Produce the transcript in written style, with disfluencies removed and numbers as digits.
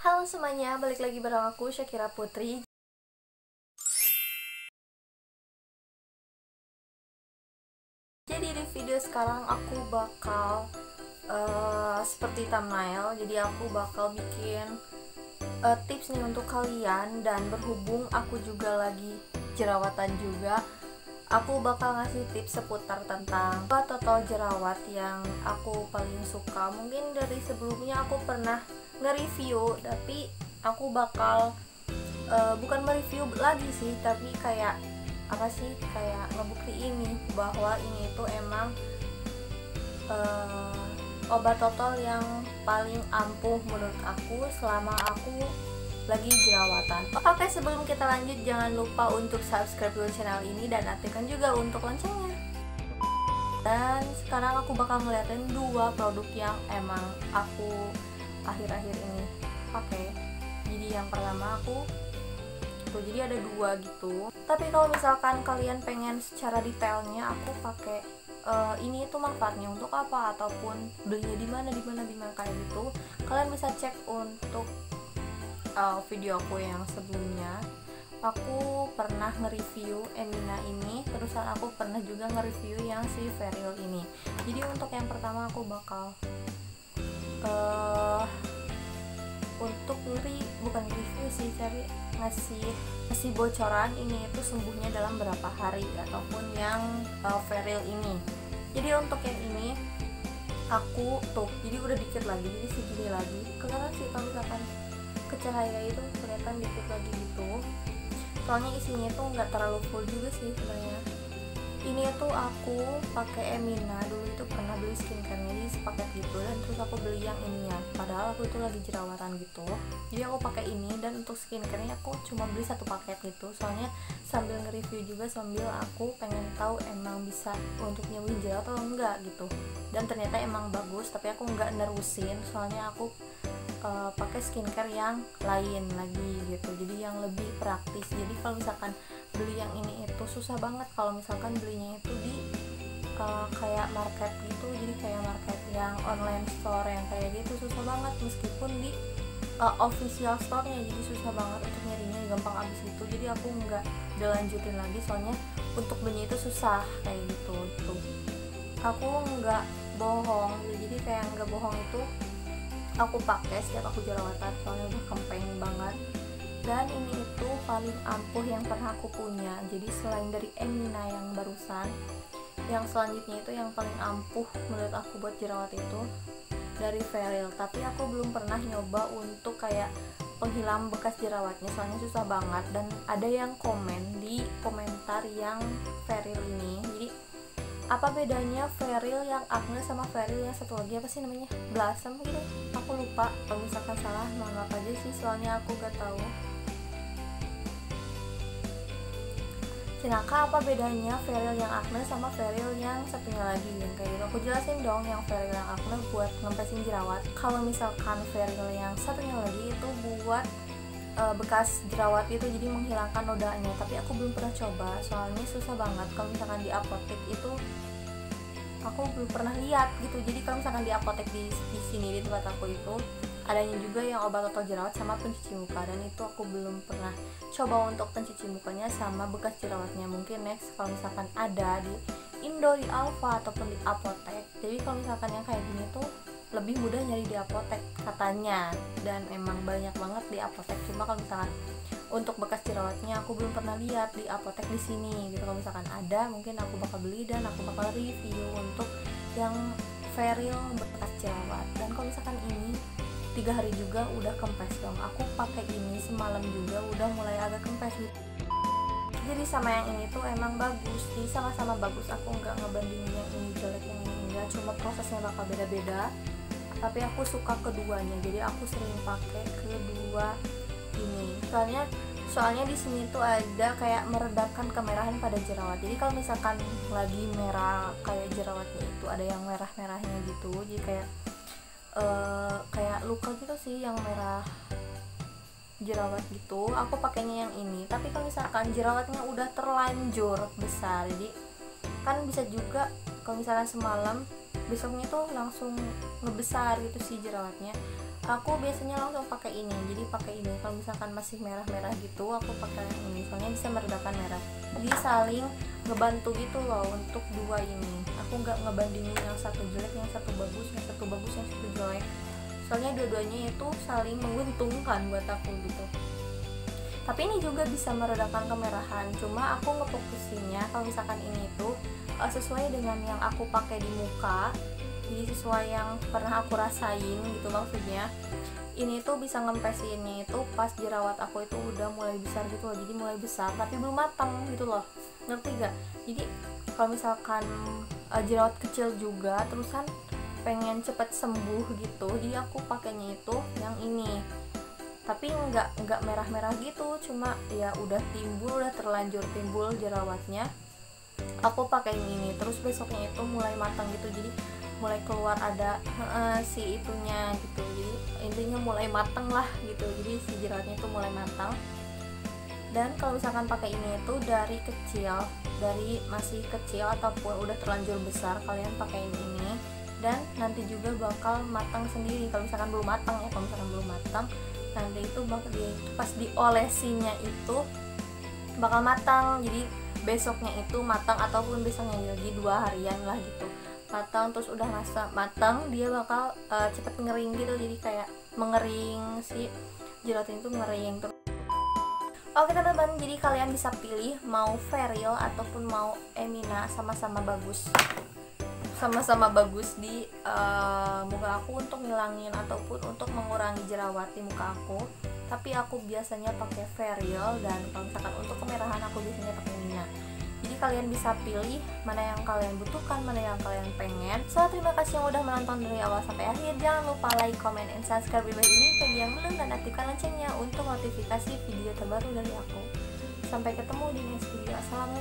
Halo semuanya, balik lagi bareng aku Syakira Putri. Jadi di video sekarang aku bakal seperti thumbnail. Jadi aku bakal bikin tips nih untuk kalian. Dan berhubung aku juga lagi jerawatan juga, aku bakal ngasih tips seputar tentang total jerawat yang aku paling suka. Mungkin dari sebelumnya aku pernah nge-review, tapi aku bakal bukan mereview lagi sih, tapi kayak apa sih, kayak ngebuktiin nih bahwa ini itu emang obat total yang paling ampuh menurut aku selama aku lagi jerawatan. Oke, sebelum kita lanjut jangan lupa untuk subscribe dulu channel ini dan aktifkan juga untuk loncengnya. Dan sekarang aku bakal ngeliatin dua produk yang emang aku akhir-akhir ini pakai. Jadi yang pertama jadi ada dua gitu, tapi kalau misalkan kalian pengen secara detailnya aku pakai ini itu manfaatnya untuk apa ataupun belinya di mana kayak gitu, kalian bisa cek untuk video aku yang sebelumnya. Aku pernah nge-review Emina ini, terusan aku pernah juga nge-review yang si Feril ini. Jadi untuk yang pertama aku bakal untuk bukan review sih, tapi ngasih bocoran ini itu sembuhnya dalam berapa hari, ataupun yang Feril ini. Jadi untuk yang ini aku tuh, jadi udah dikit lagi, jadi segini lagi kelihatan sih kalau misalkan ke cahaya itu kelihatan dikit lagi gitu, soalnya isinya itu nggak terlalu full juga sih sebenarnya. Ini tuh aku pakai Emina, dulu itu pernah beli skincare-nya di sepaket gitu, dan terus aku beli yang ininya, padahal aku itu lagi jerawatan gitu. Jadi aku pakai ini, dan untuk skincare-nya aku cuma beli satu paket gitu, soalnya sambil nge-review juga sambil aku pengen tahu emang bisa untuk nyembuhin jerawat atau enggak gitu. Dan ternyata emang bagus, tapi aku nggak nerusin soalnya aku pakai skincare yang lain lagi gitu, jadi yang lebih praktis. Jadi kalau misalkan beli yang ini itu susah banget kalau misalkan belinya itu di kayak market gitu, jadi kayak market yang online store yang kayak gitu susah banget, meskipun di official store-nya jadi susah banget untuk nyarinya, gampang abis gitu. Jadi aku nggak dilanjutin lagi soalnya untuk belinya itu susah kayak gitu tuh. Aku nggak bohong, jadi kayak nggak bohong itu aku pakai setiap aku jerawatan soalnya udah kempeng banget. Dan ini itu paling ampuh yang pernah aku punya. Jadi selain dari Emina yang barusan, yang selanjutnya itu yang paling ampuh menurut aku buat jerawat itu dari Feril. Tapi aku belum pernah nyoba untuk kayak penghilang bekas jerawatnya, soalnya susah banget. Dan ada yang komen di komentar yang Feril ini, jadi apa bedanya Feril yang acne sama Feril yang satu lagi, apa sih namanya, Blossom gitu, aku lupa. Kalau misalkan salah mohon maaf aja sih, soalnya aku gak tahu. Cinaka, apa bedanya Feril yang acne sama Feril yang satunya lagi yang kayak gitu? Aku jelasin dong. Yang Feril yang acne buat ngempesin jerawat, kalau misalkan Feril yang satunya lagi itu buat bekas jerawat itu, jadi menghilangkan nodanya. Tapi aku belum pernah coba soalnya susah banget. Kalau misalkan di apotek itu aku belum pernah lihat gitu. Jadi kalau misalkan di apotek di sini di tempat aku itu adanya juga yang obat total jerawat sama pencuci muka, dan itu aku belum pernah coba untuk pencuci mukanya sama bekas jerawatnya. Mungkin next kalau misalkan ada di Indo, di Alfa ataupun di apotek. Jadi kalau misalkan yang kayak gini tuh lebih mudah nyari di apotek katanya, dan emang banyak banget di apotek. Cuma kalau misalkan untuk bekas jerawatnya aku belum pernah lihat di apotek di sini gitu. Kalau misalkan ada mungkin aku bakal beli dan aku bakal review untuk yang Feril bekas jerawat. Dan kalau misalkan ini 3 hari juga udah kempes dong. Aku pakai ini semalam juga udah mulai agak kempes gitu. Jadi sama yang ini tuh emang bagus sih, sama-sama bagus. Aku nggak ngebandingin yang ini jelek yang ini enggak, cuma prosesnya bakal beda-beda. Tapi aku suka keduanya, jadi aku sering pakai kedua ini. Soalnya di sini tuh ada kayak meredakan kemerahan pada jerawat. Jadi kalau misalkan lagi merah kayak jerawatnya itu ada yang merah-merahnya gitu, jadi kayak luka gitu sih yang merah jerawat gitu, aku pakainya yang ini. Tapi kalau misalkan jerawatnya udah terlanjur besar, jadi kan bisa juga kalau misalkan semalam besoknya tuh langsung ngebesar gitu sih jerawatnya. aku biasanya langsung pakai ini. Jadi pakai ini. Kalau misalkan masih merah-merah gitu, aku pakai yang ini. Soalnya bisa meredakan merah. Jadi saling ngebantu gitu loh untuk dua ini. Aku nggak ngebandingin yang satu jelek, yang satu bagus, yang satu bagus, yang satu jelek. Soalnya dua-duanya itu saling menguntungkan buat aku gitu. Tapi ini juga bisa meredakan kemerahan, cuma aku ngefokusinnya kalau misalkan ini tuh sesuai dengan yang aku pakai di muka, jadi sesuai yang pernah aku rasain gitu. Maksudnya ini tuh bisa ngempesinnya itu pas jerawat aku itu udah mulai besar gitu loh, jadi mulai besar tapi belum matang gitu loh, ngerti gak? Jadi kalau misalkan jerawat kecil juga terusan pengen cepet sembuh gitu, jadi aku pakainya itu yang ini. Tapi nggak merah-merah gitu, cuma ya udah timbul, udah terlanjur timbul jerawatnya, aku pakai yang ini. Terus besoknya itu mulai matang gitu, jadi mulai keluar ada si itunya gitu, jadi intinya mulai matang lah gitu, jadi si jerawatnya itu mulai matang. Dan kalau misalkan pakai ini itu dari kecil, dari masih kecil ataupun udah terlanjur besar, kalian pakai ini dan nanti juga bakal matang sendiri. Kalau misalkan belum matang ya, kalau misalkan belum matang nanti itu bakal pas diolesinya itu bakal matang. Jadi besoknya itu matang ataupun besoknya lagi 2 harian lah gitu matang. Terus udah rasa matang, dia bakal cepet ngering gitu, jadi kayak mengering, si jerawatnya itu ngering. Oke teman-teman, jadi kalian bisa pilih mau Verial ataupun mau Emina, sama-sama bagus. Sama-sama bagus di muka aku untuk ngilangin ataupun untuk mengurangi jerawat di muka aku. Tapi aku biasanya pakai Verial, dan kalau misalkan untuk kemerahan aku biasanya pakai Emina. Jadi kalian bisa pilih mana yang kalian butuhkan, mana yang kalian pengen. So, terima kasih yang udah menonton dari awal sampai akhir. Jangan lupa like, comment, and subscribe di bawah ini bagi yang belum, dan aktifkan loncengnya untuk notifikasi video terbaru dari aku. Sampai ketemu di next video. Assalamualaikum.